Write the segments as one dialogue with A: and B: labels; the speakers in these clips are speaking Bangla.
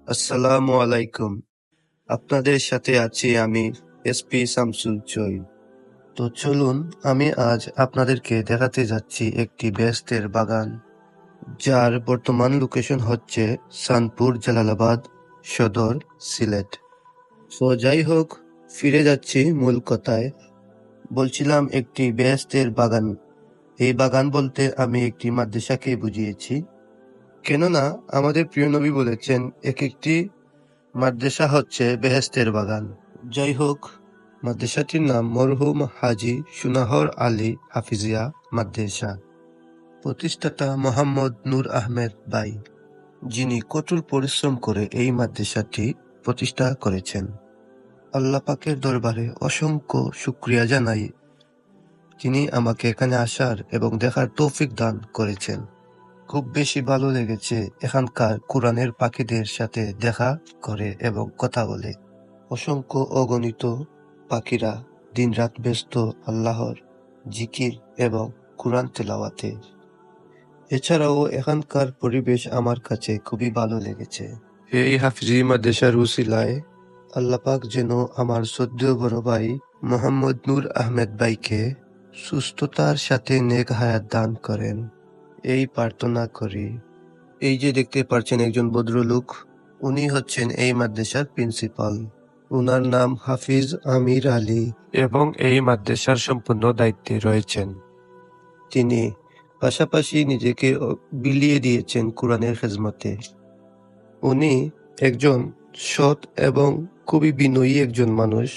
A: আসসালামু আলাইকুম। আপনাদের সাথে আছি আমি এসপি শামসুল জয়। তো চলুন আমি আজ আপনাদেরকে দেখাতে যাচ্ছি একটি বেহেশতের বাগান, যার বর্তমান লোকেশন হচ্ছে সানপুর জালালাবাদ সদর, সিলেট। তো যাই হোক, ফিরে যাচ্ছি মূল কথায়। বলছিলাম একটি বেহেশতের বাগান। এই বাগান বলতে আমি একটি মাদ্রাসাকে বুঝিয়েছি, কেননা আমাদের প্রিয় নবী বলেছেন এক একটি মাদ্রাসা হচ্ছে বেহেশতের বাগান। যাই হোক, মাদ্রাসাটির নাম মরহুম হাজী সুনাহর আলী হাফিজিয়া মাদ্রাসা। প্রতিষ্ঠাতা মোহাম্মদ নূর আহমেদ বাই, যিনি কঠোর পরিশ্রম করে এই মাদ্রাসাটি প্রতিষ্ঠা করেছেন। আল্লাহ পাকের দরবারে অসংখ্য শুকরিয়া জানাই, তিনি আমাকে এখানে আসার এবং দেখার তৌফিক দান করেছেন। খুব বেশি ভালো লেগেছে এখানকার কোরআনের পাখিদের সাথে দেখা করে এবং কথা বলে। অসংখ্য অগণিত পাখিরা দিনরাত ব্যস্ত আল্লাহর জিকির এবং কুরআন তেলাওয়াতে। এছাড়াও এখানকার পরিবেশ আমার কাছে খুবই ভালো লেগেছে। এই হাফিজি মাদ্রাসার উসিলায় আল্লাহ পাক যেন আমার শ্রদ্ধেয় বড় ভাই মোহাম্মদ নূর আহমেদ ভাইকে সুস্থতার সাথে নেক হায়াত দান করেন, এই প্রার্থনা করি। এই যে দেখতে পাচ্ছেন একজন ভদ্রলোক, উনি হচ্ছেন এই মাদ্রাসার প্রিন্সিপাল। উনার নাম হাফিজ আমির আলী এবং এই মাদ্রাসার সম্পূর্ণ দায়িত্বে রয়েছেন। তিনি পাশাপাশি নিজেকে বিলিয়ে দিয়েছেন কোরআনের খেদমতে। উনি একজন সৎ এবং খুবই বিনয়ী একজন মানুষ,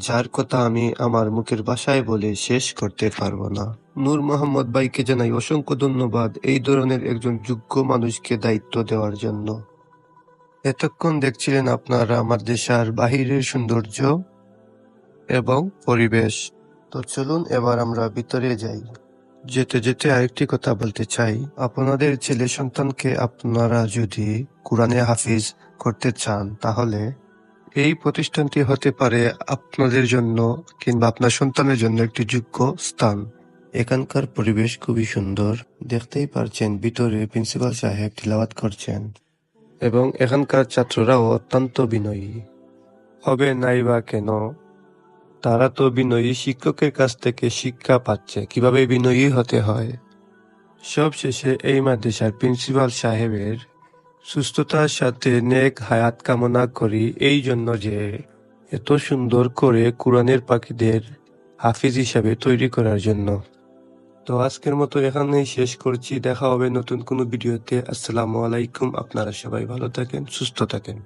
A: যার কথা আমি আমার মুখের ভাষায় বলে শেষ করতে পারবো না। নূর মোহাম্মদ ভাইকে জানাই অসংখ্য ধন্যবাদ এই ধরনের একজন যোগ্য মানুষকে দায়িত্ব দেওয়ার জন্য। এতক্ষণ দেখছিলেন আপনারা মাদ্রাসার বাহিরের সৌন্দর্য এবং পরিবেশ। তো চলুন এবার আমরা ভিতরে যাই। যেতে যেতে আরেকটি কথা বলতে চাই, আপনাদের ছেলে সন্তানকে আপনারা যদি কোরআনে হাফিজ করতে চান, তাহলে এই প্রতিষ্ঠানটি হতে পারে আপনাদের জন্য কিংবা আপনার সন্তানের জন্য একটি যোগ্য স্থান। এখানকার পরিবেশ খুবই সুন্দর, দেখতেই পারছেন ভিতরে প্রিন্সিপাল সাহেব তিলাওয়াত করছেন এবং এখানকার ছাত্ররাও অত্যন্ত বিনয়ী। হবে নাই বা কেন, তারা তো বিনয়ী শিক্ষকের কাছ থেকে শিক্ষা পাচ্ছে কিভাবে বিনয়ী হতে হয়। সব শেষে এই মাদ্রাসার প্রিন্সিপাল সাহেবের সুস্থতার সাথে নেক হায়াত কামনা করি, এই জন্য যে এত সুন্দর করে কোরআনের পাখিদের হাফিজ হিসাবে তৈরি করার জন্য। তো আজকের মতো এখানেই শেষ করছি, দেখা হবে নতুন কোনো ভিডিওতে। আসসালামু আলাইকুম। আপনারা সবাই ভালো থাকেন, সুস্থ থাকেন।